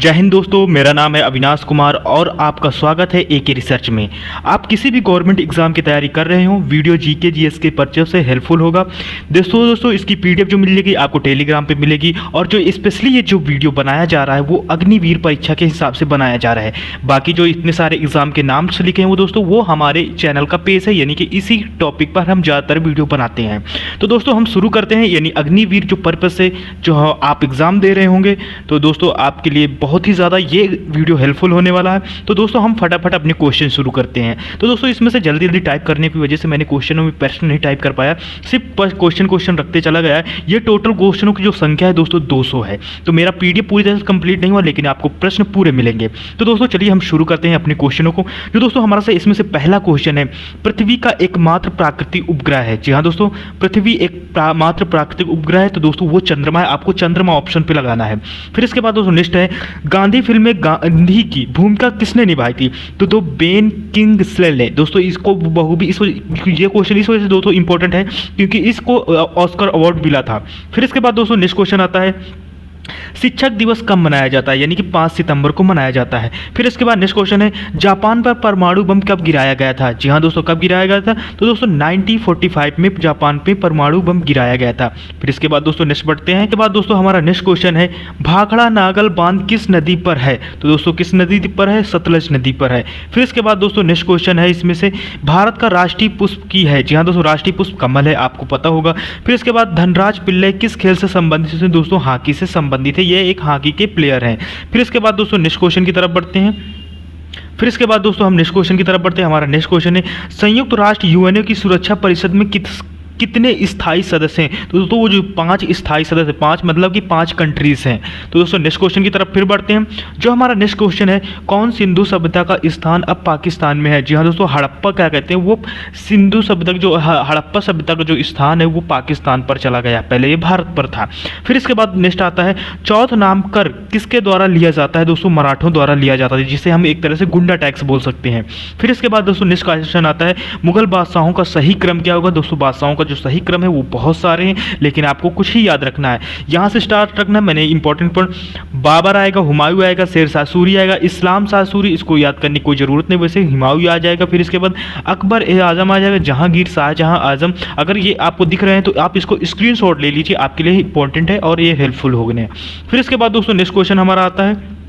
जय हिंद दोस्तों, मेरा नाम है अविनाश कुमार और आपका स्वागत है एके रिसर्च में। आप किसी भी गवर्नमेंट एग्जाम की तैयारी कर रहे हो, वीडियो जीके जीएस के पर्चे से हेल्पफुल होगा। दोस्तों इसकी पीडीएफ जो मिलेगी आपको टेलीग्राम पे मिलेगी और जो स्पेशली ये जो वीडियो बनाया जा रहा है वो अग्निवीर परीक्षा के हिसाब से बनाया जा रहा है। बाकी जो इतने सारे एग्जाम के नाम से लिखे हैं वो दोस्तों वो हमारे चैनल का पेज है, यानी कि इसी टॉपिक पर हम ज़्यादातर वीडियो बनाते हैं। तो दोस्तों हम शुरू करते हैं, यानी अग्निवीर जो पर्पज से जो आप एग्ज़ाम दे रहे होंगे तो दोस्तों आपके लिए बहुत ही ज़्यादा ये वीडियो हेल्पफुल होने वाला है। तो दोस्तों हम फटाफट अपने क्वेश्चन शुरू करते हैं। तो दोस्तों इसमें से जल्दी जल्दी टाइप करने की वजह से मैंने क्वेश्चनों में प्रश्न नहीं टाइप कर पाया, सिर्फ क्वेश्चन रखते चला गया। ये टोटल क्वेश्चनों की जो संख्या है दोस्तों 200 है। तो मेरा पीडीएफ पूरी तरह से कंप्लीट नहीं हुआ, लेकिन आपको प्रश्न पूरे मिलेंगे। तो दोस्तों चलिए हम शुरू करते हैं अपने क्वेश्चनों को। जो दोस्तों हमारा से इसमें से पहला क्वेश्चन है, पृथ्वी का एकमात्र प्राकृतिक उपग्रह है। जी हाँ दोस्तों, पृथ्वी एक मात्र प्राकृतिक उपग्रह है, तो दोस्तों वो चंद्रमा है। आपको चंद्रमा ऑप्शन पे लगाना है। फिर इसके बाद दोस्तों नेक्स्ट है, गांधी फिल्म में गांधी की भूमिका किसने निभाई थी? तो बेन किंगस्ले ने। दोस्तों इसको बहुभी ये क्वेश्चन इस वजह से दोस्तों इंपॉर्टेंट है क्योंकि इसको ऑस्कर अवार्ड मिला था। फिर इसके बाद दोस्तों नेक्स्ट क्वेश्चन आता है, शिक्षक दिवस कब मनाया जाता है? यानी कि 5 सितंबर को मनाया जाता है। फिर इसके बाद नेक्स्ट क्वेश्चन है, जापान पर परमाणु बम कब गिराया गया था? जी हाँ दोस्तों, कब गिराया गया था? तो दोस्तों 1945 में जापान पे परमाणु बम गिराया गया था। फिर इसके बाद दोस्तों नेक्स्ट बढ़ते हैं। इसके बाद दोस्तों हमारा नेक्स्ट क्वेश्चन है, भाखड़ा नागल बांध किस नदी पर है? तो दोस्तों किस नदी पर है? सतलज नदी पर है। फिर इसके बाद दोस्तों नेक्स्ट क्वेश्चन है, इसमें से भारत का राष्ट्रीय पुष्प की है? जी हाँ दोस्तों, राष्ट्रीय पुष्प कमल है, आपको पता होगा। फिर इसके बाद धनराज पिल्ले किस खेल से संबंधित है? दोस्तों हॉकी से संबंधित है, ये एक हॉकी के प्लेयर हैं। फिर इसके बाद दोस्तों नेक्स्ट क्वेश्चन की तरफ बढ़ते हैं। फिर इसके बाद दोस्तों हम नेक्स्ट क्वेश्चन की तरफ बढ़ते हैं। हमारा नेक्स्ट क्वेश्चन है, संयुक्त राष्ट्र यूएनओ की सुरक्षा परिषद में कितने स्थायी सदस्य हैं? तो दोस्तों वो जो 5 स्थायी सदस्य, 5 मतलब कि 5 कंट्रीज हैं। तो दोस्तों नेक्स्ट क्वेश्चन की तरफ फिर बढ़ते हैं। जो हमारा नेक्स्ट क्वेश्चन है, कौन सिंधु सभ्यता का स्थान अब पाकिस्तान में है? जी हाँ दोस्तों, हड़प्पा क्या कहते हैं, वो सिंधु सभ्यता जो हड़प्पा सभ्यता का जो स्थान है वो पाकिस्तान पर चला गया, पहले ये भारत पर था। फिर इसके बाद नेक्स्ट आता है, चौथ नामकर किसके द्वारा लिया जाता है? दोस्तों मराठों द्वारा लिया जाता है, जिसे हम एक तरह से गुंडा टैक्स बोल सकते हैं। फिर इसके बाद दोस्तों नेक्स्ट क्वेश्चन आता है, मुगल बादशाहों का सही क्रम क्या होगा? दोस्तों बादशाहों का जो सही क्रम है वो बहुत सारे हैं, लेकिन आपको कुछ ही याद रखना है। यहां से स्टार्ट रखना है, मैंने इंपॉर्टेंट पॉइंट, बाबर आएगा, हुमायूं आएगा, शेरशाह सूरी आएगा, इस्लाम शाह सूरी, इसको याद करने की कोई जरूरत नहीं, वैसे हुमायूं आ जाएगा। फिर इसके बाद अकबर ए आजम आ जाएगा, जहांगीर शाहजहां आजम। अगर ये आपको दिख रहे हैं तो आप इसको स्क्रीनशॉट ले लीजिए, आपके लिए इंपॉर्टेंट है और ये हेल्पफुल होने। फिर इसके बाद दोस्तों नेक्स्ट क्वेश्चन हमारा आता है,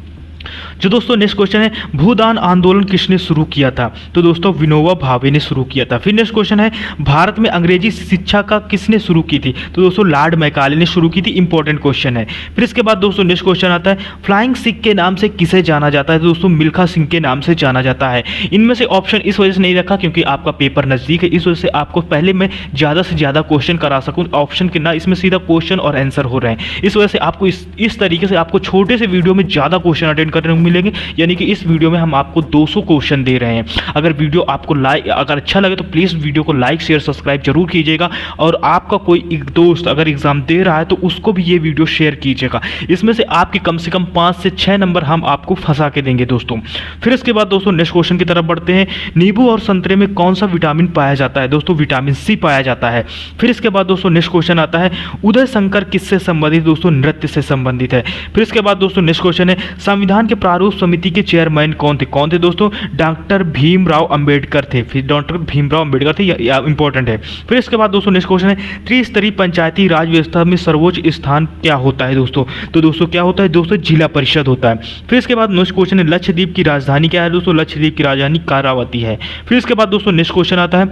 जो दोस्तों नेक्स्ट क्वेश्चन है, भूदान आंदोलन किसने शुरू किया था? तो दोस्तों विनोबा भावे ने शुरू किया था। फिर नेक्स्ट क्वेश्चन है, भारत में अंग्रेजी शिक्षा का किसने शुरू की थी? तो दोस्तों लॉर्ड मैकाले ने शुरू की थी, इंपॉर्टेंट क्वेश्चन है। फिर इसके बाद दोस्तों नेक्स्ट क्वेश्चन आता है, फ्लाइंग सिख के नाम से किसे जाना जाता है? तो दोस्तों मिल्खा सिंह के नाम से जाना जाता है। इनमें से ऑप्शन इस वजह से नहीं रखा क्योंकि आपका पेपर नजदीक है, इस वजह से आपको पहले मैं ज़्यादा से ज़्यादा क्वेश्चन करा सकूँ, ऑप्शन के ना इसमें सीधा क्वेश्चन और आंसर हो रहे हैं। इस वजह से आपको इस तरीके से आपको छोटे से वीडियो में ज़्यादा क्वेश्चन अटेंड करने को मिलेंगे, यानी कि इस वीडियो में हम आपको 200 क्वेश्चन दे रहे हैं। अगर वीडियो आपको अगर अच्छा लगे तो प्लीज़ वीडियो को लाइक शेयर सब्सक्राइब जरूर कीजिएगा, और आपका कोई एक दोस्त अगर एग्जाम दे रहा है तो उसको भी ये वीडियो शेयर कीजिएगा। इसमें से आपके कम से कम 5 से 6 नंबर हम आपको फंसा के देंगे दोस्तों। फिर इसके बाद दोस्तों नेक्स्ट क्वेश्चन की तरफ बढ़ते हैं, नींबू और संतरे में कौन सा विटामिन पाया जाता है? दोस्तों विटामिन सी पाया जाता है। फिर इसके बाद दोस्तों नेक्स्ट क्वेश्चन आता है, उदय शंकर किससे संबंधित? दोस्तों नृत्य से संबंधित है। फिर इसके बाद दोस्तों नेक्स्ट क्वेश्चन है, संविधान के प्रारूप समिति के चेयरमैन कौन थे दोस्तों? डॉक्टर भीमराव अंबेडकर थे। फिर डॉक्टर भीमराव अंबेडकर थे, यह इंपॉर्टेंट है। फिर इसके बाद दोस्तों नेक्स्ट क्वेश्चन है, त्रिस्तरीय पंचायती राज व्यवस्था में सर्वोच्च स्थान क्या होता है दोस्तों? तो दोस्तों क्या होता है? दोस्तों जिला परिषद होता है। फिर इसके बाद नेक्स्ट क्वेश्चन है, लक्षद्वीप की राजधानी क्या है? दोस्तों लक्षद्वीप की राजधानी कारावती है। फिर इसके बाद दोस्तों नेक्स्ट क्वेश्चन आता है,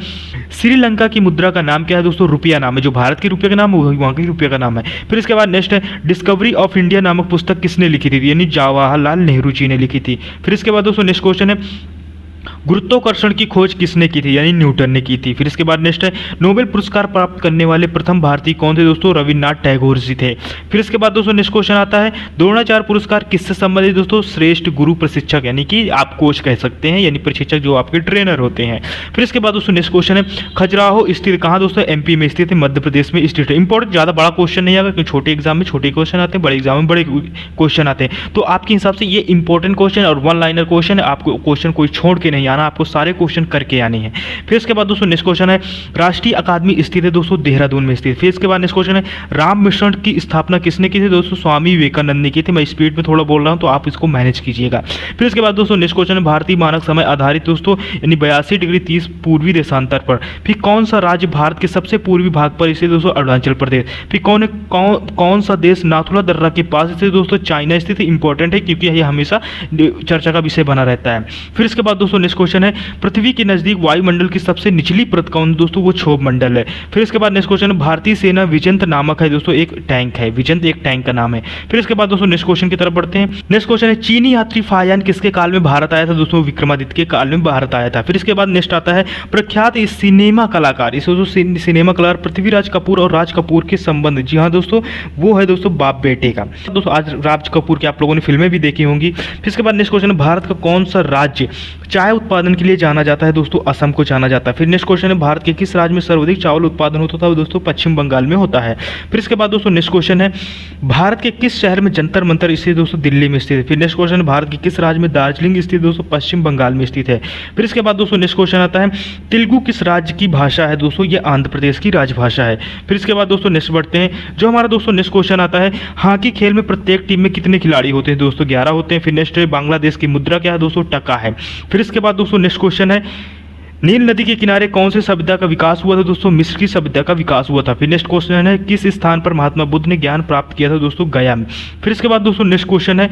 श्रीलंका की मुद्रा का नाम क्या है? दोस्तों रुपया नाम है, जो भारत के रुपये का नाम है वहाँ के रुपये का नाम है। फिर इसके बाद नेक्स्ट है, डिस्कवरी ऑफ इंडिया नामक पुस्तक किसने लिखी थी? यानी जवाहरलाल नेहरू जी ने लिखी थी। फिर इसके बाद दोस्तों नेक्स्ट क्वेश्चन है, गुरुत्वाकर्षण की खोज किसने की थी? यानी न्यूटन ने की थी। फिर इसके बाद नेक्स्ट है, नोबेल पुरस्कार प्राप्त करने वाले प्रथम भारतीय कौन थे? दोस्तों रविन्द्रनाथ टैगोर जी थे। फिर इसके बाद दोस्तों नेक्स्ट क्वेश्चन आता है, द्रोणाचार्य पुरस्कार किससे संबंधित? दोस्तों श्रेष्ठ गुरु प्रशिक्षक, यानी कि आप कोच कह सकते हैं, यानी प्रशिक्षक जो आपके ट्रेनर होते हैं। फिर इसके बाद दोस्तों नेक्स्ट क्वेश्चन है, खजुराहो स्थित कहाँ? दोस्तों एमपी में स्थित है, मध्य प्रदेश में स्थित है। इंपॉर्टेंट ज़्यादा बड़ा क्वेश्चन नहीं आएगा क्योंकि छोटे एग्जाम में छोटे क्वेश्चन आते हैं, बड़े एग्जाम में बड़े क्वेश्चन आते हैं। तो आपके हिसाब से ये इंपॉर्टेंट क्वेश्चन और वन लाइनर क्वेश्चन है, आपको क्वेश्चन कोई छोड़ के नहीं आना, आपको सारे क्वेश्चन करके आने हैं। फिर इसके बाद दोस्तों नेक्स्ट क्वेश्चन है, राष्ट्रीय अकादमी स्थित है दोस्तों देहरादून में स्थित। फिर इसके बाद नेक्स्ट क्वेश्चन है, राम मिशन की स्थापना किसने की थी दोस्तों? स्वामी विवेकानंद ने की थी। मैं स्पीड में थोड़ा बोल रहा हूँ तो आप इसको मैनेज कीजिएगा। फिर इसके बाद दोस्तों नेक्स्ट क्वेश्चन है, भारतीय मानक समय आधारित दोस्तों यानी 82 डिग्री 30 पूर्वी देशांतर पर फिर कौन सा राज्य भारत के सबसे पूर्वी भाग पर स्थित दोस्तों? अरुणाचल प्रदेश। फिर कौन सा देश नाथुला दर्रा के पास स्थित दोस्तों? चाइना स्थित। इंपॉर्टेंट है क्योंकि यह हमेशा चर्चा का विषय बना रहता है। फिर इसके बाद दोस्तों नेक्स्ट क्वेश्चन है, पृथ्वी के नजदीक वायुमंडल की सबसे निचली परत कौन दोस्तों? वो क्षोभ मंडल है। फिर इसके बाद नेक्स्ट क्वेश्चन, भारतीय सेना विजंत नामक है दोस्तों एक टैंक है, विजंत एक टैंक का नाम है। फिर इसके बाद दोस्तों नेक्स्ट क्वेश्चन की तरफ बढ़ते हैं। नेक्स्ट क्वेश्चन है, चीनी यात्री फायान किसके काल में भारत आया था दोस्तों? विक्रमादित्य के काल में भारत आया था। फिर इसके बाद नेक्स्ट आता है, प्रख्यात सिनेमा कलाकार, इस सिनेमा कलाकार पृथ्वीराज कपूर और राज कपूर के संबंध, जी हाँ दोस्तों वो है दोस्तों बाप बेटे का। दोस्तों आज राज कपूर की आप लोगों ने फिल्में भी देखी होंगी। फिर इसके बाद नेक्स्ट क्वेश्चन है, भारत का कौन सा राज्य चाय उत्पादन के लिए जाना जाता है दोस्तों? असम को जाना जाता है। फिर नेक्स्ट क्वेश्चन है, भारत के किस राज्य में सर्वाधिक चावल उत्पादन होता था दोस्तों? पश्चिम बंगाल में होता है। फिर इसके बाद दोस्तों नेक्स्ट क्वेश्चन है, भारत के किस शहर में जंतर मंतर स्थित दोस्तों? दिल्ली में स्थित है। फिर नेक्स्ट क्वेश्चन है, भारत के किस राज्य में दार्जिलिंग स्थित दोस्तों? पश्चिम बंगाल में स्थित है। फिर इसके बाद दोस्तों नेक्स्ट क्वेश्चन आता है, तेलुगु किस राज्य की भाषा है दोस्तों? ये आंध्र प्रदेश की राजभाषा है। फिर इसके बाद दोस्तों नेक्स्ट बढ़ते हैं, जो हमारा दोस्तों नेक्स्ट क्वेश्चन आता है, हॉकी खेल में प्रत्येक टीम में कितने खिलाड़ी होते हैं दोस्तों? 11 होते हैं। फिर नेक्स्ट है, बांग्लादेश की मुद्रा क्या है दोस्तों? टका है। फिर इसके बाद दोस्तों नेक्स्ट क्वेश्चन है, नील नदी के किनारे कौन से सभ्यता का विकास हुआ था दोस्तों? मिस्र की सभ्यता का विकास हुआ था। फिर नेक्स्ट क्वेश्चन है, किस स्थान पर महात्मा बुद्ध ने ज्ञान प्राप्त किया था दोस्तों? गया में। फिर इसके बाद दोस्तों नेक्स्ट क्वेश्चन है,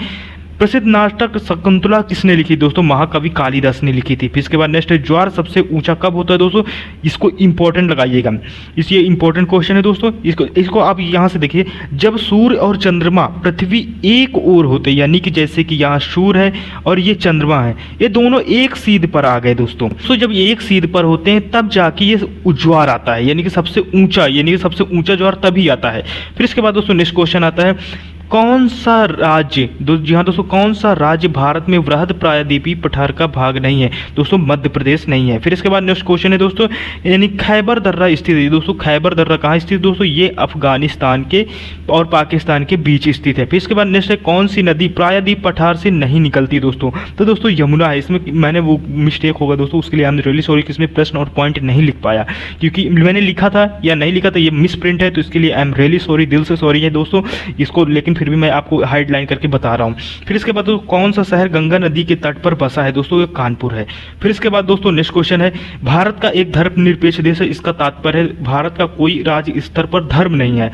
प्रसिद्ध नाटक शकुंतला किसने लिखी दोस्तों? महाकवि कालिदास ने लिखी थी। फिर इसके बाद नेक्स्ट है, ज्वार सबसे ऊंचा कब होता है दोस्तों? इसको इंपॉर्टेंट लगाइएगा, ये इंपॉर्टेंट क्वेश्चन है दोस्तों। इसको आप यहाँ से देखिए, जब सूर्य और चंद्रमा पृथ्वी एक ओर होते, यानी कि जैसे कि यहाँ सूर्य है और ये चंद्रमा है, ये दोनों एक सीध पर आ गए दोस्तों। तो जब ये एक सीध पर होते हैं तब जाके ये ज्वार आता है, यानी कि सबसे ऊंचा ज्वार तभी आता है। फिर इसके बाद दोस्तों नेक्स्ट क्वेश्चन आता है, कौन सा राज्य जी हाँ दोस्तों, कौन सा राज्य भारत में वृहद प्रायद्वीपीय पठार का भाग नहीं है दोस्तों? मध्य प्रदेश नहीं है। फिर इसके बाद नेक्स्ट क्वेश्चन है दोस्तों, यानी खैबर दर्रा स्थित है दोस्तों। खैबर दर्रा कहाँ स्थित दोस्तों? ये अफगानिस्तान के और पाकिस्तान के बीच स्थित है। फिर इसके बाद नेक्स्ट है, कौन सी नदी प्रायद्वीप पठार से नहीं निकलती दोस्तों? तो दोस्तों यमुना है। इसमें मैंने वो मिस्टेक होगा दोस्तों, उसके लिए आई एम रियली सॉरी कि इसमें प्रश्न और पॉइंट नहीं लिख पाया, क्योंकि मैंने लिखा था या नहीं लिखा था ये मिस प्रिंट है, तो इसके लिए आई एम रियली सॉरी, दिल से सॉरी है दोस्तों इसको, लेकिन फिर भी मैं आपको हाइडलाइन करके बता रहा हूँ। फिर इसके बाद दोस्तों, कौन सा शहर गंगा नदी के तट पर बसा है दोस्तों? ये कानपुर है। फिर इसके बाद दोस्तों नेक्स्ट क्वेश्चन है, भारत का एक धर्मनिरपेक्ष देश है, इसका तात्पर्य है भारत का कोई राज्य स्तर पर धर्म नहीं है।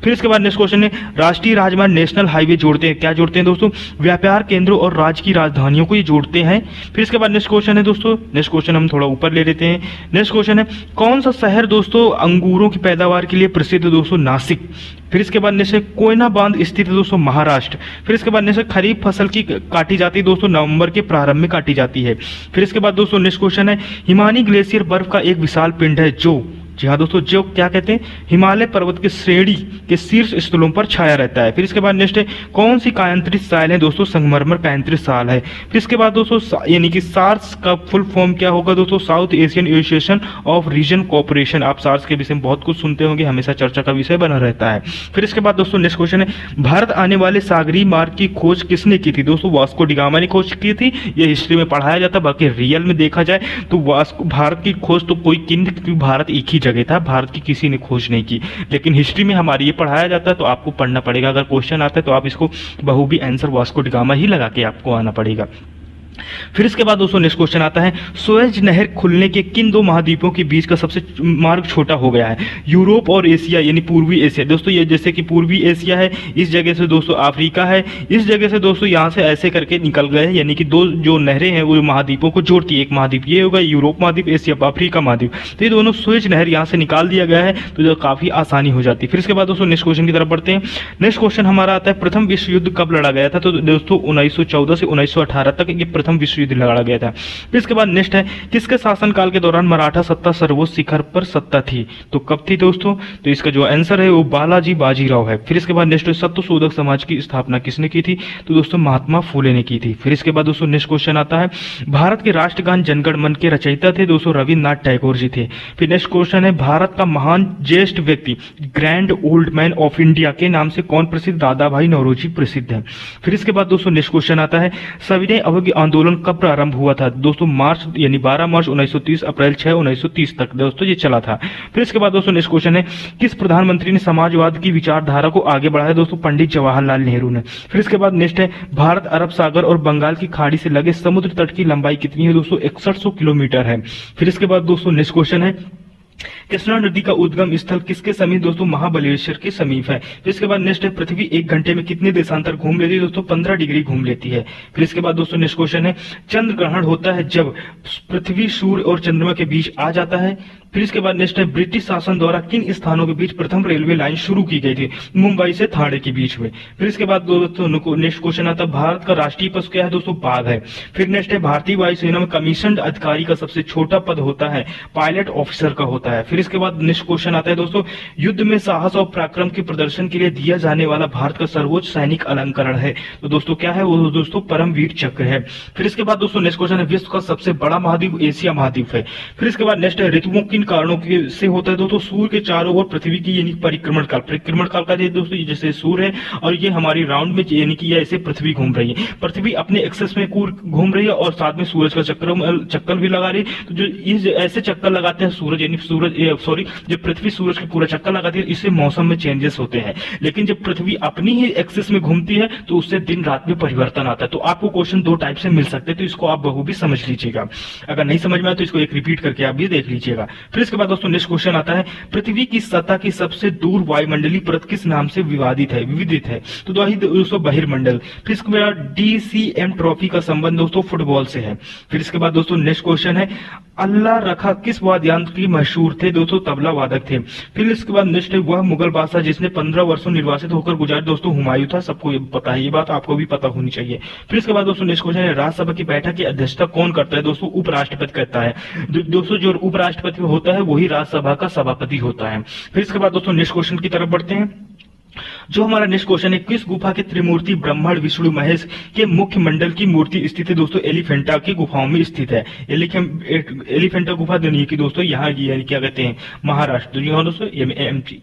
फिर इसके बाद नेक्स्ट क्वेश्चन है, राष्ट्रीय राजमार्ग नेशनल हाईवे जोड़ते हैं, क्या जोड़ते हैं दोस्तों? व्यापार केंद्रों और राज्य की राजधानियों को ये जोड़ते हैं। फिर इसके बाद नेक्स्ट क्वेश्चन है दोस्तों, नेक्स्ट क्वेश्चन हम थोड़ा ऊपर ले लेते हैं। नेक्स्ट क्वेश्चन है, कौन सा शहर दोस्तों अंगूरों की पैदावार के लिए प्रसिद्ध दोस्तों? नासिक। फिर इसके बाद नेक्स्ट कोयना बांध स्थित है दोस्तों? महाराष्ट्र। फिर इसके बाद नेक्स्ट खरीफ फसल की काटी जाती है दोस्तों, नवंबर के प्रारंभ में काटी जाती है। फिर इसके बाद दोस्तों नेक्स्ट क्वेश्चन है, हिमानी ग्लेशियर बर्फ का एक विशाल पिंड है जो, जी हाँ दोस्तों, जो क्या कहते हैं? हिमालय पर्वत के श्रेणी के शीर्ष स्थलों पर छाया रहता है। फिर इसके बाद नेक्स्ट है, कौन सी कायांतरित साइल है दोस्तों? संगमरमर कायांतरित साल है। फिर इसके बाद दोस्तों, यानी कि सार्स का फुल फॉर्म क्या होगा दोस्तों? South Asian Association of Region Cooperation. आप सार्स के विषय में बहुत कुछ सुनते होंगे, हमेशा चर्चा का विषय बना रहता है। फिर इसके बाद दोस्तों नेक्स्ट क्वेश्चन है, भारत आने वाले सागरीय मार्ग की खोज किसने की थी दोस्तों? वास्को डी गामा ने खोज की थी। ये हिस्ट्री में पढ़ाया जाता, बाकी रियल में देखा जाए तो भारत की खोज तो कोई भारत एक ही जगह था, भारत की किसी ने खोज नहीं की, लेकिन हिस्ट्री में हमारी ये पढ़ाया जाता है तो आपको पढ़ना पड़ेगा। अगर क्वेश्चन आता है तो आप इसको बहूबी आंसर वास्को डी गामा ही लगा के आपको आना पड़ेगा। फिर इसके बाद दोस्तों नेक्स्ट क्वेश्चन आता है, सुएज नहर खुलने के किन दो महाद्वीपों के बीच का सबसे मार्ग छोटा हो गया है? यूरोप और एशिया, यानी पूर्वी एशिया दोस्तों। ये जैसे कि पूर्वी एशिया है, इस जगह से दोस्तों अफ्रीका है, इस जगह से दोस्तों यहाँ से ऐसे करके निकल गए हैं, यानी कि दो जो नहरें हैं वो महाद्वीपों को जोड़ती है। एक महाद्वीप ये होगा यूरोप महाद्वीप, एशिया अफ्रीका महाद्वीप, तो ये दोनों सुएज नहर यहाँ से निकाल दिया गया है, तो जो काफी आसानी हो जाती है। फिर इसके बाद दोस्तों नेक्स्ट क्वेश्चन की तरफ बढ़ते हैं। नेक्स्ट क्वेश्चन हमारा आता है, प्रथम विश्व युद्ध कब लड़ा गया था? तो दोस्तों 1914 से 1918 तक ये प्रथम विश्व युद्ध लड़ा गया था। फिर इसके बाद नेक्स्ट है, किसके शासनकाल के दौरान मराठा सत्ता सर्वोच्च शिखर पर सत्ता थी? तो कब थी दोस्तों? तो इसका जो आंसर है वो बालाजी बाजीराव है। फिर इसके बाद नेक्स्ट सत्यशोधक समाज की स्थापना किसने की थी? तो दोस्तों महात्मा फूले ने की थी। फिर इसके बाद दोस्तों नेक्स्ट क्वेश्चन आता है, भारत के राष्ट्रगान जनगण मन के रचयिता थे दोस्तों रविन्द्रनाथ टैगोर जी थे। फिर नेक्स्ट क्वेश्चन है, भारत का महान ज्येष्ठ व्यक्ति grand old man of India के नाम से कौन प्रसिद्ध? दादा भाई नौरोजी प्रसिद्ध है। फिर इसके बाद दोस्तों नेक्स्ट क्वेश्चन आता है, सविनय अवज्ञा आंदोलन आंदोलन कब प्रारंभ हुआ था दोस्तों? मार्च यानी 12 मार्च 1930 अप्रैल 6 1930 तक दोस्तों ये चला था। फिर इसके बाद दोस्तों नेक्स्ट क्वेश्चन है, किस प्रधानमंत्री ने समाजवाद की विचारधारा को आगे बढ़ाया दोस्तों? पंडित जवाहरलाल नेहरू ने। फिर इसके बाद नेक्स्ट है, भारत अरब सागर और बंगाल की खाड़ी से लगे समुद्र तट की लंबाई कितनी है दोस्तों? 6100 किलोमीटर है। फिर इसके बाद दोस्तों नेक्स्ट क्वेश्चन है, कृष्णा नदी का उद्गम स्थल किसके समीप दोस्तों? महाबलेश्वर के समीप है। फिर इसके बाद नेक्स्ट है, पृथ्वी 1 घंटे में कितने देशांतर घूम लेती है दोस्तों? 15 डिग्री घूम लेती है। फिर इसके बाद दोस्तों नेक्स्ट क्वेश्चन है, चंद्र ग्रहण होता है जब पृथ्वी सूर्य और चंद्रमा के बीच आ जाता है। फिर इसके बाद नेक्स्ट है, ब्रिटिश शासन द्वारा किन स्थानों के बीच प्रथम रेलवे लाइन शुरू की गई थी? मुंबई से थाने के बीच में। फिर इसके बाद दोस्तों नेक्स्ट क्वेश्चन आता है, भारत का राष्ट्रीय पशु क्या है दोस्तों? बाघ है। फिर नेक्स्ट है, भारतीय वायुसेना में कमीशन अधिकारी का सबसे छोटा पद होता है? पायलट ऑफिसर का होता है। फिर इसके बाद नेक्स्ट क्वेश्चन आता है दोस्तों, युद्ध में साहस और पराक्रम के प्रदर्शन के लिए दिया जाने वाला भारत का सर्वोच्च सैनिक अलंकरण है तो दोस्तों क्या है वो दोस्तों? परमवीर चक्र है। फिर इसके बाद दोस्तों नेक्स्ट क्वेश्चन है, विश्व का सबसे बड़ा महाद्वीप एशिया महाद्वीप है। फिर इसके बाद नेक्स्ट है, ऋतुओं किन कारणों से होता है दोस्तों? सूर्य के चारों ओर पृथ्वी की यानी परिक्रमण काल का दोस्तों, जैसे सूर्य है और ये हमारी राउंड में यानी कि ऐसे पृथ्वी घूम रही है, पृथ्वी अपने एक्सेस में घूम रही है और साथ में सूरज का चक्कर भी लगा रही है। तो जो ये ऐसे चक्कर लगाते हैं सूरज यानी जब पृथ्वी सूरज के पूरा चक्कर लगाती है, इससे मौसम में चेंजेस होते हैं। लेकिन जब पृथ्वी अपनी ही एक्सिस में घूमती है तो उससे दिन रात में परिवर्तन आता है। तो आपको क्वेश्चन 2 टाइप से मिल सकते हैं, तो इसको आप बखूबी समझ लीजिएगा। अगर नहीं समझ में आए तो इसको एक रिपीट करके आप भी देख लीजिएगा। फिर इसके बाद दोस्तों नेक्स्ट क्वेश्चन आता है, पृथ्वी की सतह की सबसे दूर वायुमंडलीय परत किस नाम से विविदित है? तो दोस्तों बहिर्मंडल। फिर इसके बाद DCM ट्रॉफी का संबंध दोस्तों फुटबॉल से है। फिर इसके बाद दोस्तों नेक्स्ट क्वेश्चन है, अल्लाह रखा किस वाद्य यंत्र की मशहूर थे दोस्तों? तबला वादक थे। फिर इसके बाद नेक्स्ट है, वह मुगल बादशाह जिसने 15 वर्षों निर्वासित होकर गुजारे दोस्तों? हुमायूं था। सबको पता है, ये बात आपको भी पता होनी चाहिए। फिर इसके बाद दोस्तों नेक्स्ट क्वेश्चन है, राज्यसभा की बैठक की अध्यक्षता कौन करता है दोस्तों? उपराष्ट्रपति करता है। दोस्तों जो उपराष्ट्रपति होता है वही राज्यसभा का सभापति होता है। फिर इसके बाद दोस्तों नेक्स्ट क्वेश्चन की तरफ बढ़ते हैं। जो हमारा नेक्स्ट क्वेश्चन है, किस गुफा के त्रिमूर्ति ब्रह्मण विष्णु महेश के मुख्य मंडल की मूर्ति स्थित है दोस्तों? एलिफेंटा की गुफाओं में स्थित है। एलिफेंटा गुफा दुनिया की दोस्तों यहाँ क्या कहते हैं? महाराष्ट्र। दोस्तों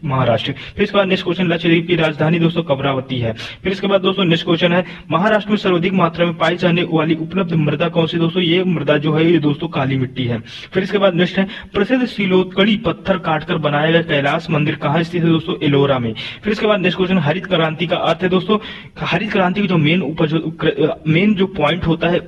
महाराष्ट्र। फिर इसके बाद नेक्स्ट क्वेश्चन, लक्षद्वीप की राजधानी दोस्तों कमरावती है। फिर इसके बाद दोस्तों नेक्स्ट क्वेश्चन है, महाराष्ट्र में सर्वाधिक मात्रा में पाई जाने वाली उपलब्ध मृदा कौन सी दोस्तों? ये मृदा जो है ये दोस्तों काली मिट्टी है। फिर इसके बाद नेक्स्ट है, प्रसिद्ध सिलोकड़ी पत्थर काटकर बनाया गया कैलाश मंदिर कहाँ स्थित है दोस्तों? एलोरा में। फिर इसके बाद नेक्स्ट क्वेश्चन, हरित क्रांति का अर्थ है दोस्तों, हरित क्रांति की जो मेन जो पॉइंट होता है,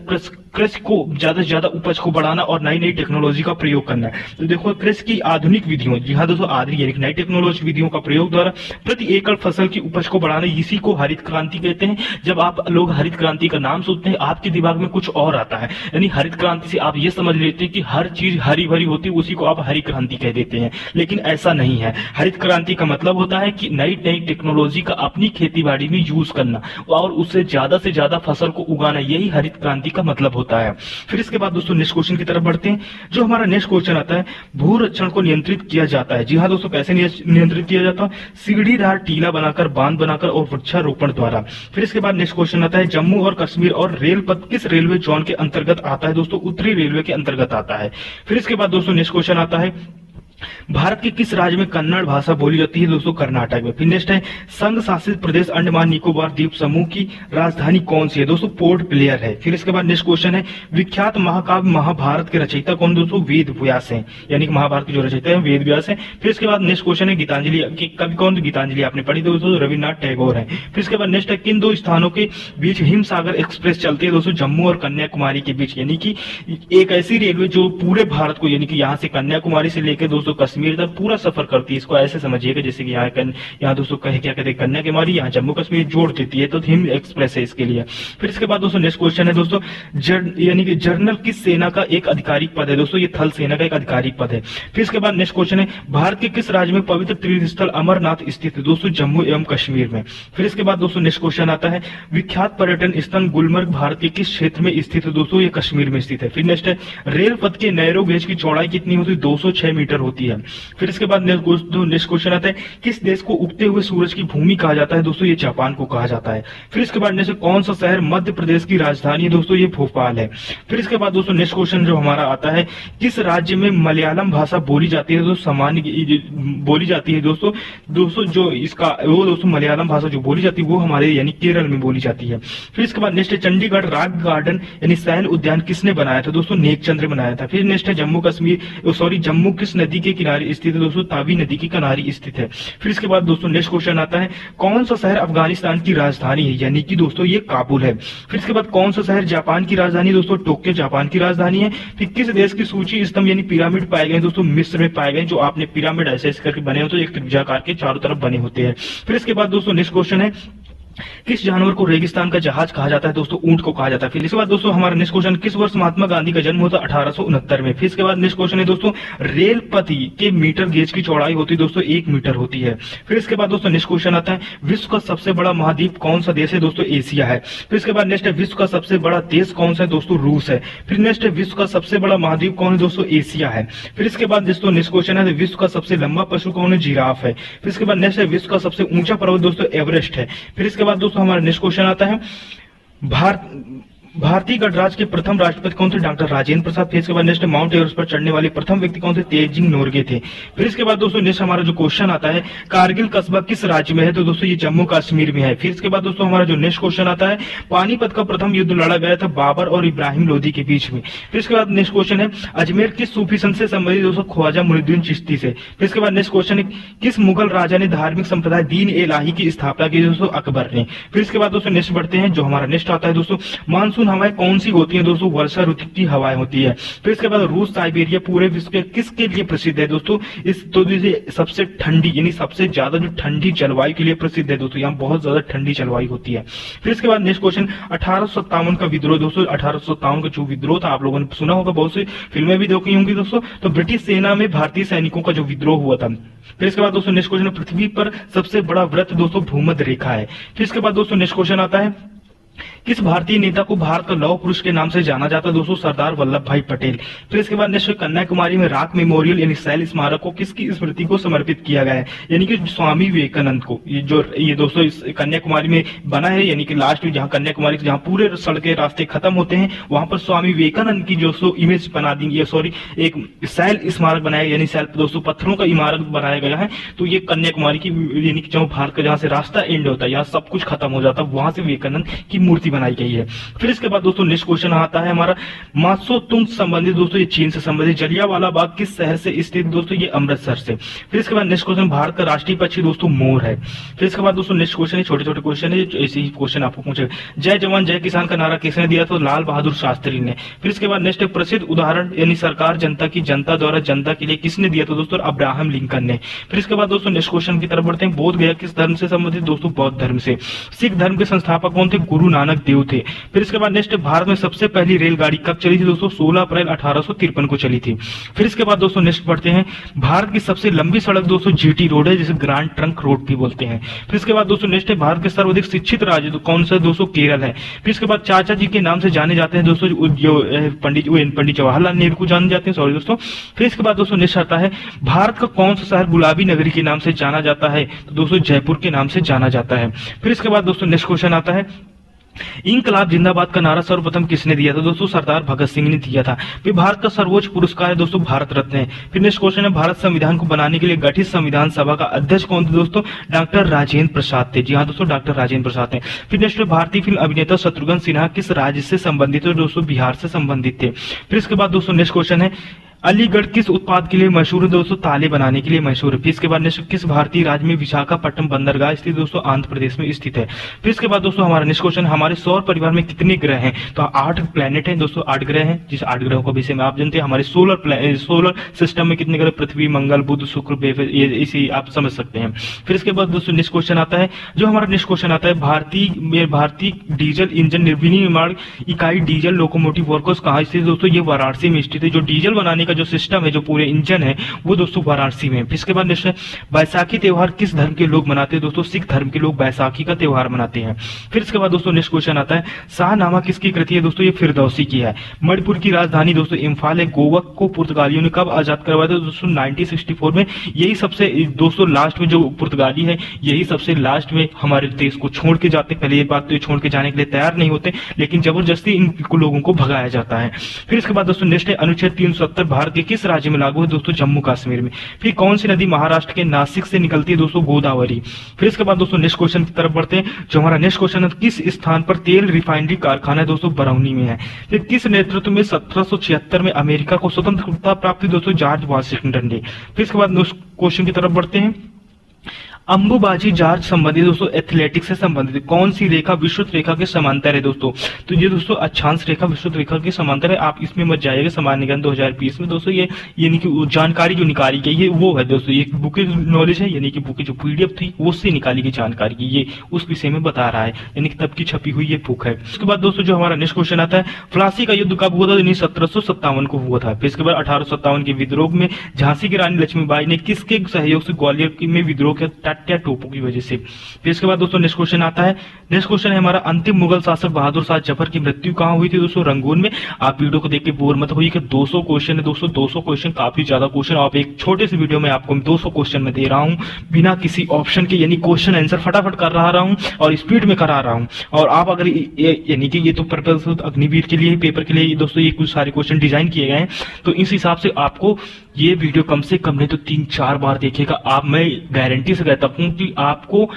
कृषि को ज्यादा से ज्यादा उपज को बढ़ाना और नई नई टेक्नोलॉजी का प्रयोग करना है। तो देखो कृषि की आधुनिक विधियों, जी हाँ दोस्तों आधुनिक नई टेक्नोलॉजी विधियों का प्रयोग द्वारा प्रति एकड़ फसल की उपज को बढ़ाना, इसी को हरित क्रांति कहते हैं। जब आप लोग हरित क्रांति का नाम सुनते हैं आपके दिमाग में कुछ और आता है, यानी हरित क्रांति से आप ये समझ लेते हैं कि हर चीज हरी भरी होती है, उसी को आप हरी क्रांति कह देते हैं, लेकिन ऐसा नहीं है। हरित क्रांति का मतलब होता है कि नई नई टेक्नोलॉजी का अपनी खेती बाड़ी में यूज करना और उससे ज्यादा फसल को उगाना, यही हरित क्रांति का मतलब होता है। फिर इसके बाद दोस्तों नेक्स्ट क्वेश्चन की तरफ बढ़ते हैं। जो हमारा नेक्स्ट क्वेश्चन आता है, भूरक्षण को नियंत्रित किया जाता है। जी हाँ दोस्तों, कैसे नियंत्रित किया जाता है? सीढ़ीदार टीला बनाकर, बांध बनाकर और वृक्षारोपण द्वारा। फिर इसके बाद नेक्स्ट क्वेश्चन आता है, जम्मू और कश्मीर और रेल पथ किस रेलवे जोन के अंतर्गत आता है दोस्तों? उत्तरी रेलवे के अंतर्गत आता है। फिर इसके बाद दोस्तों नेक्स्ट क्वेश्चन आता है, भारत के किस राज्य में कन्नड़ भाषा बोली जाती है दोस्तों? कर्नाटक में। फिर नेक्स्ट है, संघ शासित प्रदेश अंडमान निकोबार द्वीप समूह की राजधानी कौन सी है दोस्तों? पोर्ट ब्लेयर है। फिर इसके बाद नेक्स्ट क्वेश्चन है, विख्यात महाकाव्य महाभारत के रचयिता कौन दोस्तों? वेद व्यास है, यानी कि महाभारत के जो रचयिता है वेद व्यास है। फिर इसके बाद नेक्स्ट क्वेश्चन है, गीतांजलि की कवि कौन? गीतांजलि आपने पढ़ी दोस्तों, रविन्द्रनाथ टैगोर है। फिर इसके बाद नेक्स्ट है, किन 2 स्थानों के बीच हिमसागर एक्सप्रेस चलती है दोस्तों? जम्मू और कन्याकुमारी के बीच, यानी कि एक ऐसी रेलवे जो पूरे भारत को, यानी कि यहाँ से कन्याकुमारी से लेकर दोस्तों कश्मीर तक पूरा सफर करती है। इसको ऐसे समझिएगा जैसे कि यहाँ दोस्तों क्या कहते हैं कन्याकुमारी, यहाँ जम्मू कश्मीर जोड़ देती है, तो हिम एक्सप्रेस है इसके लिए। फिर इसके बाद दोस्तों नेक्स्ट क्वेश्चन है दोस्तों, यानी कि जनरल किस सेना का एक आधिकारिक पद है दोस्तों? ये थल सेना का एक आधिकारिक पद है। फिर इसके बाद नेक्स्ट क्वेश्चन है, भारत के किस राज्य में पवित्र तीर्थ स्थल अमरनाथ स्थित है दोस्तों? जम्मू एवं कश्मीर में। फिर इसके बाद दोस्तों नेक्स्ट क्वेश्चन आता है, विख्यात पर्यटन स्थल गुलमर्ग भारत के किस क्षेत्र में स्थित है दोस्तों? ये कश्मीर में स्थित है। फिर नेक्स्ट है, रेल पथ के नैरो गेज की चौड़ाई कितनी होती है? 206 मीटर होती है। फिर इसके बाद नेक्स्ट क्वेश्चन आता है, किस देश को उगते हुए सूरज की भूमि कहा जाता है? दोस्तों ये जापान को कहा जाता है। फिर इसके बाद नेक्स्ट कौन सा शहर मध्य प्रदेश की राजधानी है? दोस्तों ये भोपाल है। फिर इसके बाद दोस्तों नेक्स्ट क्वेश्चन जो हमारा आता है, किस राज्य में मलयालम भाषा बोली जाती है? दोस्तों सामान्य बोली जाती है दोस्तों जो इसका वो दोस्तों मलयालम भाषा जो बोली जाती है वो हमारे यानी केरल में बोली जाती है। फिर इसके बाद नेक्स्ट है, चंडीगढ़ रॉक गार्डन यानी सैल उद्यान किसने बनाया था? दोस्तों नेकचंद ने बनाया था। फिर नेक्स्ट है, जम्मू किस नदी के किनारे स्थित है? दोस्तों तावी नदी के किनारे स्थित है। फिर इसके बाद दोस्तों नेक्स्ट क्वेश्चन आता है, कौन सा शहर अफगानिस्तान की राजधानी है? यानी कि दोस्तों ये काबुल है। फिर इसके बाद कौन सा शहर जापान की राजधानी? दोस्तों टोक्यो जापान की राजधानी है। फिर किस देश की सूची स्तंभ यानी पिरामिड पाए गए? दोस्तों मिस्र में पाए गए, जो आपने पिरामिड ऐसे करके बने होते एक त्रिभुजाकार के चारों तरफ बने होते हैं। फिर इसके बाद दोस्तों नेक्स्ट क्वेश्चन है, किस जानवर को रेगिस्तान का जहाज कहा जाता है? दोस्तों ऊंट को कहा जाता है। फिर इसके बाद दोस्तों हमारा नेक्स्ट क्वेश्चन, किस वर्ष महात्मा गांधी का जन्म होता? 1869 में। फिर इसके बाद नेक्स्ट क्वेश्चन है दोस्तों, रेल पथ के मीटर गेज की चौड़ाई होती है? दोस्तों 1 मीटर होती है। फिर इसके बाद दोस्तों नेक्स्ट क्वेश्चन आता है, विश्व का सबसे बड़ा महाद्वीप कौन सा देश है? दोस्तों एशिया है। फिर इसके बाद नेक्स्ट है, विश्व का सबसे बड़ा देश कौन सा है? दोस्तों रूस है। फिर नेक्स्ट है, विश्व का सबसे बड़ा महाद्वीप कौन है? दोस्तों एशिया है। फिर इसके बाद दोस्तों नेक्स्ट क्वेश्चन है, विश्व का सबसे लंबा पशु कौन है? जिराफ है। फिर इसके बाद नेक्स्ट है, विश्व का सबसे ऊंचा पर्वत दोस्तों एवरेस्ट है। फिर इसके बाद दोस्तों हमारा नेक्स्ट क्वेश्चन आता है, भारतीय गणराज्य के प्रथम राष्ट्रपति कौन थे? डॉक्टर राजेंद्र प्रसाद। फिर इसके बाद नेक्स्ट माउंट एवरेस्ट पर चढ़ने वाले प्रथम व्यक्ति कौन थे? तेनजिंग नोरगे थे। फिर इसके बाद दोस्तों नेक्स्ट हमारा जो क्वेश्चन आता है, कारगिल कस्बा किस राज्य में है? तो दोस्तों ये जम्मू कश्मीर में है। फिर इसके बाद दोस्तों हमारा जो नेक्स्ट क्वेश्चन आता है, पानीपत का प्रथम युद्ध लड़ा गया था बाबर और इब्राहिम लोदी के बीच में। फिर इसके बाद नेक्स्ट क्वेश्चन है, अजमेर किस सूफी संत से संबंधित? दोस्तों ख्वाजा मुइनुद्दीन चिश्ती से। फिर इसके बाद नेक्स्ट क्वेश्चन है, किस मुगल राजा ने धार्मिक संप्रदाय दीन ए इलाही की स्थापना की? दोस्तों अकबर ने। फिर इसके बाद दोस्तों नेक्स्ट बढ़ते हैं, जो हमारा नेक्स्ट आता है दोस्तों, मानसून हवाएं कौन सी होती है? दोस्तों वर्षा ऋतु की हवाएं होती है। फिर इसके बाद रूस साइबेरिया पूरे विश्व के किसके लिए प्रसिद्ध है? दोस्तों इस तो सबसे ठंडी यानी सबसे ज्यादा जो ठंडी जलवायु के लिए प्रसिद्ध है। दोस्तों यहाँ बहुत ज्यादा ठंडी जलवायु होती है। फिर इसके बाद नेक्स्ट क्वेश्चन, 1857 का विद्रोह। दोस्तों 1857 का जो विद्रोह था आप लोगों ने सुना होगा, बहुत सी फिल्में भी देखी होंगी दोस्तों। तो ब्रिटिश सेना में भारतीय सैनिकों का जो विद्रोह हुआ था। फिर इसके बाद दोस्तों नेक्स्ट क्वेश्चन, पृथ्वी पर सबसे बड़ा वृत्त दोस्तों भूमध्य रेखा है। फिर इसके बाद दोस्तों नेक्स्ट क्वेश्चन आता है, किस भारतीय नेता को भारत का लौह पुरुष के नाम से जाना जाता है? दोस्तों सरदार वल्लभ भाई पटेल। फिर इसके बाद नेक्स्ट कन्याकुमारी में रॉक मेमोरियल यानी शैल स्मारक को किसकी स्मृति को समर्पित किया गया है? यानी कि स्वामी विवेकानंद को। ये दोस्तों इस कन्याकुमारी में बना है, यानी कि लास्ट में जहाँ कन्याकुमारी जहाँ पूरे सड़कें रास्ते खत्म होते हैं वहां पर स्वामी विवेकानंद की दोस्तों इमेज बना दी, सॉरी एक शैल स्मारक बनाया, यानी शैल दोस्तों पत्थरों का इमारत बनाया गया है। तो ये कन्याकुमारी की यानी कि जो भारत का जहाँ से रास्ता एंड होता है, यहाँ सब कुछ खत्म हो जाता है, वहां से विवेकानंद की मूर्ति बनाई गई है। फिर इसके बाद दोस्तों नेक्स्ट क्वेश्चन आता है हमारा, मात्सो तुंग संबंधित दोस्तों ये चीन से संबंधित। जलियांवाला बाग किस शहर से स्थित? दोस्तों ये अमृतसर से। फिर इसके बाद नेक्स्ट क्वेश्चन, भारत का राष्ट्रीय पक्षी दोस्तों मोर है। फिर इसके बाद दोस्तों नेक्स्ट क्वेश्चन, छोटे छोटे क्वेश्चन है, ऐसे ही क्वेश्चन आपको पूछेगा। जय जवान जय किसान का नारा किसने दिया? तो लाल बहादुर शास्त्री ने। फिर इसके बाद नेक्स्ट प्रसिद्ध उदाहरण यानी सरकार जनता की, जनता द्वारा जनता के लिए किसने दिया? तो दोस्तों अब्राहम लिंकन ने। फिर इसके बाद दोस्तों नेक्स्ट क्वेश्चन की तरफ बढ़ते हैं, बोध गया किस धर्म से संबंधित? दोस्तों बौद्ध धर्म से। सिख धर्म के संस्थापक कौन थे? गुरु नानक देव थे। फिर इसके बाद नेक्स्ट, भारत में सबसे पहली रेलगाड़ी कब चली थी? दोस्तों 16 अप्रैल 1853 को चली थी। फिर इसके बाद दोस्तों नेक्स्ट पढ़ते हैं, भारत की सबसे लंबी सड़क दोस्तों जीटी रोड है, जिसे ग्रैंड ट्रंक रोड भी बोलते हैं। फिर इसके बाद दोस्तों नेक्स्ट है, भारत के सर्वाधिक शिक्षित राज्य तो कौन सा? दोस्तों केरल है। फिर इसके बाद चाचा जी के नाम से जाने जाते हैं दोस्तों, पंडित जवाहरलाल नेहरू को जाने जाते हैं, सॉरी दोस्तों। फिर इसके बाद दोस्तों नेक्स्ट आता है, भारत का कौन सा शहर गुलाबी नगरी के नाम से जाना जाता है? तो दोस्तों जयपुर के नाम से जाना जाता है। फिर इसके बाद दोस्तों नेक्स्ट क्वेश्चन आता है, इंकलाब जिंदाबाद का नारा सर्वप्रथम किसने दिया था? दोस्तों सरदार भगत सिंह ने दिया था। फिर भारत का सर्वोच्च पुरस्कार है दोस्तों भारत रत्न है। फिर नेक्स्ट क्वेश्चन है, भारत संविधान को बनाने के लिए गठित संविधान सभा का अध्यक्ष कौन थे? दोस्तों डॉक्टर राजेंद्र प्रसाद थे। जी हाँ दोस्तों, डॉक्टर राजेंद्र प्रसाद थे। फिर नेक्स्ट, भारतीय फिल्म अभिनेता शत्रुघ्न सिन्हा किस राज्य से संबंधित थे? दोस्तों बिहार से संबंधित थे। फिर इसके बाद दोस्तों नेक्स्ट क्वेश्चन है, अलीगढ़ किस उत्पाद के लिए मशहूर है? दोस्तों ताले बनाने के लिए मशहूर है। फिर इसके बाद नेक्स्ट, किस भारतीय राज्य में विशाखापट्टनम बंदरगाह स्थित? दोस्तों आंध्र प्रदेश में स्थित है। फिर इसके बाद दोस्तों हमारा नेक्स्ट क्वेश्चन, हमारे सौर परिवार में कितने ग्रह हैं? तो 8 प्लैनेट हैं दोस्तों, 8 ग्रह हैं, जिस 8 ग्रहों को विषय में आप जानते हैं। हमारे सोलर सिस्टम में कितने ग्रह? पृथ्वी, मंगल, बुध, शुक्र, इसी आप समझ सकते हैं। फिर इसके बाद दोस्तों नेक्स्ट क्वेश्चन आता है, जो हमारा नेक्स्ट क्वेश्चन आता है, भारतीय डीजल इंजन विनिर्माण इकाई डीजल लोकोमोटिव वर्क्स कहाँ स्थित? दोस्तों ये वाराणसी में स्थित है। जो डीजल बनाने का जो सिस्टम है, जो पूरे इंजन है, वो दोस्तों वाराणसी में है। फिर इसके बाद नेक्स्ट है बैसाखी त्योहार किस धर्म के लोग मनाते हैं दोस्तों, सिख धर्म के लोग बैसाखी का त्योहार मनाते हैं। फिर इसके बाद दोस्तों नेक्स्ट क्वेश्चन आता है शाहनामा किसकी कृति है दोस्तों, ये फिरदौसी की है। मणिपुर की राजधानी दोस्तों इम्फाल है। गोवा को पुर्तगालियों ने कब आजाद करवाया था दोस्तों, 1964 में। यही सबसे दोस्तों लास्ट में जो पुर्तगाली है, यही सबसे लास्ट में हमारे देश को छोड़ के जाते। पहले ये बात तो ये छोड़ के जाने के लिए तैयार नहीं होते, लेकिन जबरदस्ती इन लोगों को भगाया जाता है। फिर इसके बाद दोस्तों नेक्स्ट है अनुच्छेद 370 भारत के किस राज्य में लागू है दोस्तों, जम्मू कश्मीर में। फिर कौन सी नदी महाराष्ट्र के नासिक से निकलती है दोस्तों, गोदावरी। फिर इसके बाद दोस्तों नेक्स्ट क्वेश्चन की तरफ बढ़ते हैं। जो हमारा नेक्स्ट क्वेश्चन है किस स्थान पर तेल रिफाइनरी कारखाना है दोस्तों, बरौनी में है। फिर किस नेतृत्व में 1776 में अमेरिका को स्वतंत्रता प्राप्त हुई दोस्तों, जॉर्ज वाशिंगटन ने। फिर इसके बाद नेक्स्ट क्वेश्चन की तरफ बढ़ते हैं। अंबुबाजी जहाज संबंधित दोस्तों एथलेटिक्स से संबंधित कौन सी रेखा विश्वत रेखा के समांतर है दोस्तों, तो ये दोस्तों अक्षांश रेखा विश्वत रेखा के समांतर है। आप इसमें मत जाइएगा, सामान्य ज्ञान 2020 में दोस्तों ये यानी कि जानकारी जो निकाली गई है वो है दोस्तों, ये बुक नॉलेज है, यानी कि बुक की जो पीडीएफ थी उससे निकाली गई जानकारी की, ये उस विषय में बता रहा है, यानी कि तब की छपी हुई ये बुक है। उसके बाद दोस्तों जो हमारा नेक्स्ट क्वेश्चन आता है प्लासी का युद्ध कब हुआ था, 1757 को हुआ था। फिर इसके बाद 1857 के विद्रोह में झांसी की रानी लक्ष्मीबाई ने किसके सहयोग से ग्वालियर में विद्रोह किया, टाट्या टोपो की वजह से। फिर इसके बाद दोस्तों नेक्स्ट क्वेश्चन आता है। नेक्स्ट क्वेश्चन है हमारा अंतिम मुगल शासक बहादुर शाह जफर की मृत्यु कहां हुई थी दोस्तों, रंगून में। आप वीडियो को देख के बोर मत होइए कि 200 क्वेश्चन है दोस्तों, 200 क्वेश्चन काफी ज्यादा क्वेश्चन। आप एक छोटे से वीडियो में आपको 200 क्वेश्चन में दे रहा हूं बिना किसी ऑप्शन के, यानी क्वेश्चन आंसर फटाफट कर रहा हूं और स्पीड में करा रहा हूं। और आप अगर यानी कि ये तो पर्पस अग्निवीर के लिए, पेपर के लिए दोस्तों ये कुछ सारे क्वेश्चन डिजाइन किए गए हैं, तो इस हिसाब से आपको ये वीडियो कम से कम नहीं तो 3-4 बार देखिएगा आप। मैं गारंटी से कहता हूं कि आपको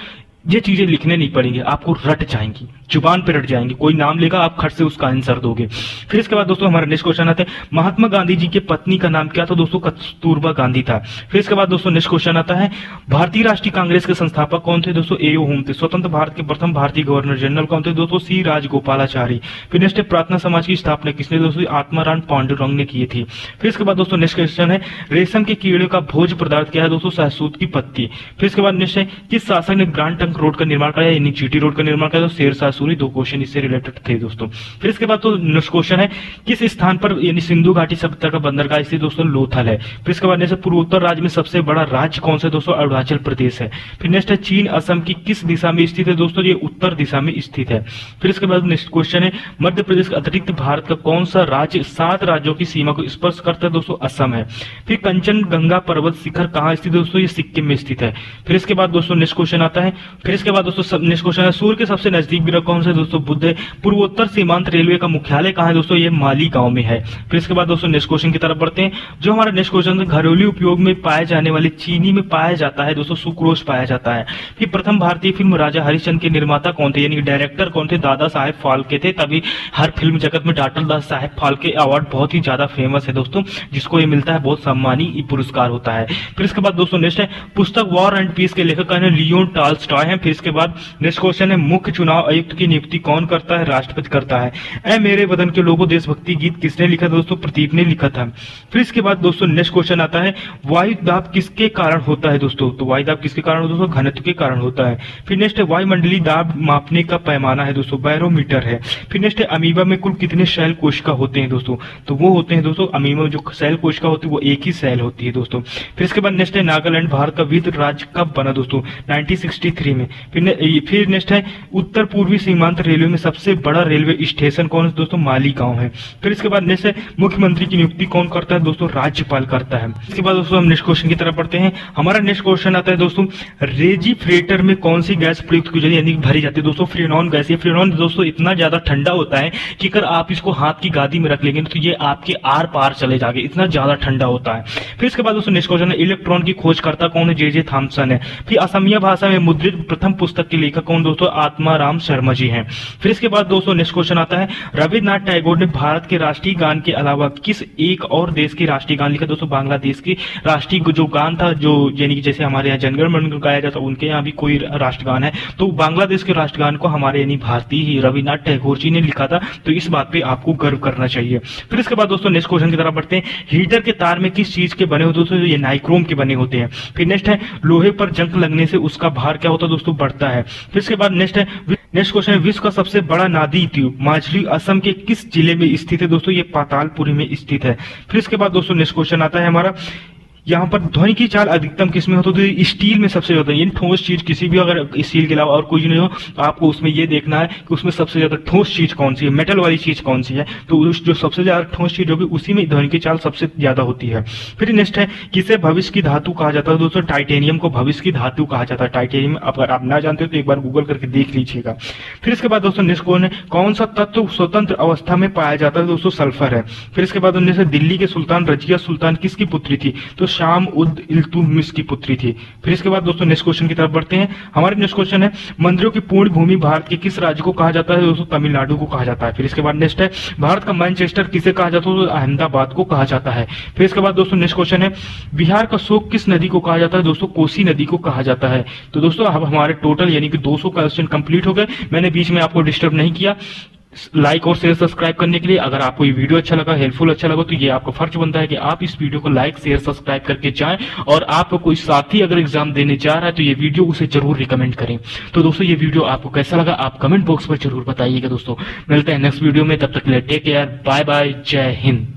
ये चीजें लिखने नहीं पड़ेंगे, आपको रट जाएंगी, जुबान पे रट जाएंगे। कोई नाम लेगा आप खट से उसका आंसर दोगे। फिर इसके बाद दोस्तों हमारा नेक्स्ट क्वेश्चन आता है महात्मा गांधी जी के पत्नी का नाम क्या था दोस्तों, कस्तूरबा गांधी था। फिर इसके बाद दोस्तों नेक्स्ट क्वेश्चन आता है भारतीय राष्ट्रीय कांग्रेस के संस्थापक कौन थे दोस्तों, एओ होम थे। स्वतंत्र भारत के प्रथम भारतीय गवर्नर जनरल कौन थे दोस्तों, सी राजगोपालाचारी। फिर नेक्स्ट प्रार्थना समाज की स्थापना किसने दोस्तों, आत्माराम पांडुरंग ने की थी। फिर इसके बाद दोस्तों नेक्स्ट क्वेश्चन है रेशम के कीड़े का भोज्य पदार्थ क्या है दोस्तों, सहसूत की पत्ती। फिर इसके बाद नेक्स्ट है किस शासक ने ग्रांड ट्रंक रोड का निर्माण कराया, यानी जीटी रोड का निर्माण किया, तो शेरशाह सूरी। 2 क्वेश्चन इससे रिलेटेड थे दोस्तों। फिर इसके बाद तो नेक्स्ट क्वेश्चन है किस स्थान पर यानी सिंधु घाटी सभ्यता का बंदरगाह स्थित दोस्तों, लोथल है। फिर इसके बाद नेक्स्ट पूर्वोत्तर राज्य में सबसे बड़ा राज्य कौन सा दोस्तों, अरुणाचल प्रदेश है। फिर नेक्स्ट है चीन असम की किस दिशा में स्थित है दोस्तों, ये उत्तर दिशा में स्थित है। फिर इसके बाद नेक्स्ट क्वेश्चन है मध्य प्रदेश के अतिरिक्त भारत का कौन सा राज्य 7 राज्यों की सीमा को स्पर्श करता है दोस्तों, असम है। फिर कंचनजंगा पर्वत शिखर कहां स्थित है दोस्तों, ये सिक्किम में स्थित है। फिर इसके बाद दोस्तों नेक्स्ट क्वेश्चन आता है। फिर इसके बाद दोस्तों नेक्स्ट क्वेश्चन है सूर्य के सबसे नजदीक ग्रह कौन सा है दोस्तों, बुध है। पूर्वोत्तर सीमांत रेलवे का मुख्यालय कहां है दोस्तों, ये माली गांव में है। फिर इसके बाद दोस्तों नेक्स्ट क्वेश्चन की तरफ बढ़ते हैं। जो हमारा नेक्स्ट क्वेश्चन है घरेलू उपयोग में पाए जाने वाले चीनी में पाया जाता है दोस्तों, सुक्रोज पाया जाता है। फिर प्रथम भारतीय फिल्म राजा हरिश्चंद्र के निर्माता कौन थे, यानी डायरेक्टर कौन थे, दादा साहेब फाल्के थे। तभी हर फिल्म जगत में डॉक्टर दादा साहेब फाल्के अवार्ड बहुत ही ज्यादा फेमस है दोस्तों, जिसको ये मिलता है, बहुत सम्मानीय पुरस्कार होता है। फिर इसके बाद दोस्तों नेक्स्ट है पुस्तक वॉर एंड पीस के लेखक है लियोन टॉल्स्टॉय है। फिर इसके बाद नेक्स्ट क्वेश्चन है मुख्य चुनाव आयुक्त की नियुक्ति कौन करता है, राष्ट्रपति करता है। ऐ मेरे वतन के लोगों देशभक्ति गीत किसने लिखा दोस्तों, प्रदीप ने लिखा था। फिर इसके बाद दोस्तों नेक्स्ट क्वेश्चन आता है वायु दाब किसके कारण होता है दोस्तों, तो वायु दाब किसके कारण होता है दोस्तों, घनत्व के कारण होता है। फिर नेक्स्ट है वायुमंडलीय दाब मापने का पैमाना है दोस्तों, बैरोमीटर है। फिर नेक्स्ट है अमीबा में कुल कितने सेल कोशिका होते हैं दोस्तों, तो वो होते हैं दोस्तों अमीबा में जो सेल कोशिका होती है वो एक ही सेल होती है दोस्तों। फिर इसके बाद नेक्स्ट है नागालैंड भारत का वित्त राज्य कब बना दोस्तों, 1963 में। फिर नेक्स्ट है उत्तर पूर्वी सीमांत रेलवे में सबसे बड़ा रेलवे स्टेशन कौन है दोस्तों, मालीगांव है। फिर इसके बाद नेक्स्ट है मुख्यमंत्री की नियुक्ति कौन करता है दोस्तों, राज्यपाल करता है। इसके बाद दोस्तों हम नेक्स्ट क्वेश्चन की तरफ बढ़ते हैं। हमारा नेक्स्ट क्वेश्चन आता है दोस्तों रेफ्रिजरेटर में कौन सी गैस प्रयुक्त की जाती है, यानी भरी जाती है दोस्तों, फ्रेनॉन गैस। ये फ्रेनॉन दोस्तों इतना ज्यादा ठंडा होता है कि अगर आप इसको हाथ की गादी में रख लेंगे तो ये आपके आर पार चले जाएंगे, इतना ज्यादा ठंडा होता है। फिर इसके बाद दोस्तों नेक्स्ट क्वेश्चन है इलेक्ट्रॉन की खोजकर्ता कौन है, जे थॉमसन है। फिर असमिया भाषा में मुद्रित प्रथम पुस्तक के लेखक कौन दोस्तों, आत्माराम शर्मा जी हैं। फिर इसके बाद दोस्तों नेक्स्ट क्वेश्चन आता है रविन्द्रनाथ टैगोर ने भारत के राष्ट्रीय गान के अलावा किस एक और देश की राष्ट्रीय गान लिखा दोस्तों, बांग्लादेश की राष्ट्रीय जो गान था, जो यानी कि जैसे हमारे यहाँ जनगण मन गाया जाता है, उनके यहाँ भी कोई राष्ट्रगान है, तो बांग्लादेश के राष्ट्रगान को हमारे यानी भारतीय ही रविन्द्रनाथ टैगोर जी ने लिखा था, तो इस बात पे आपको गर्व करना चाहिए। फिर इसके बाद दोस्तों नेक्स्ट क्वेश्चन की तरफ बढ़ते हैं। हीटर के तार में किस चीज के बने होते हैं दोस्तों, ये नाइक्रोम के बने होते हैं। फिर नेक्स्ट है लोहे पर जंग लगने से उसका भार क्या होता है दोस्तों, बढ़ता है। फिर इसके बाद नेक्स्ट है नेक्स्ट क्वेश्चन है, विश्व का सबसे बड़ा नदी द्वीप माजुली असम के किस जिले में स्थित है? दोस्तों ये पातालपुरी में स्थित है। फिर इसके बाद दोस्तों नेक्स्ट क्वेश्चन आता है हमारा, यहाँ पर ध्वनि की चाल अधिकतम किसमें हो? तो स्टील में सबसे ज्यादा, यानी ठोस चीज किसी भी, अगर स्टील के अलावा और कोई नहीं हो तो आपको उसमें ये देखना है कि उसमें सबसे ज्यादा ठोस चीज कौन सी है, मेटल वाली चीज कौन सी है। तो उस जो सबसे ज्यादा ठोस चीज होगी उसी में ध्वनि की चाल सबसे ज्यादा होती है। फिर नेक्स्ट है, किसे भविष्य की धातु कहा जाता है? दोस्तों टाइटेनियम को भविष्य की धातु कहा जाता है। टाइटेनियम अगर आप ना जानते हो तो एक बार गूगल करके देख लीजिएगा। फिर इसके बाद दोस्तों नेक्स्ट क्वेश्चन है, कौन सा तत्व स्वतंत्र अवस्था में पाया जाता है? दोस्तों सल्फर है। फिर इसके बाद उन्नीस दिल्ली के सुल्तान रजिया सुल्तान किसकी पुत्री थी? तो शाम उद इल्तुतमिश की पुत्री थी। फिर इसके बाद दोस्तों नेक्स्ट क्वेश्चन की तरफ बढ़ते हैं। हमारे नेक्स्ट क्वेश्चन है, मंदिरों की पूर्ण भूमि भारत के किस राज्य को कहा जाता है? दोस्तों तमिलनाडु को कहा जाता है। फिर इसके बाद नेक्स्ट है, भारत का मैनचेस्टर किसे कहा जाता है? तो अहमदाबाद को कहा जाता है। फिर इसके बाद दोस्तों नेक्स्ट क्वेश्चन है, बिहार का शोक किस नदी को कहा जाता है? दोस्तों कोसी नदी को कहा जाता है। तो दोस्तों अब हमारे टोटल यानी कि 200 क्वेश्चन कंप्लीट हो गए। मैंने बीच में आपको डिस्टर्ब नहीं किया। लाइक और शेयर सब्सक्राइब करने के लिए, अगर आपको ये वीडियो अच्छा लगा, हेल्पफुल अच्छा लगा, तो ये आपका फर्ज बनता है कि आप इस वीडियो को लाइक शेयर सब्सक्राइब करके जाएं। और आपको कोई साथी अगर एग्जाम देने जा रहा है तो ये वीडियो उसे जरूर रिकमेंड करें। तो दोस्तों ये वीडियो आपको कैसा लगा आप कमेंट बॉक्स पर जरूर बताइएगा। दोस्तों मिलते हैं नेक्स्ट वीडियो में, तब तक के लिए टेक केयर, बाय बाय, जय हिंद।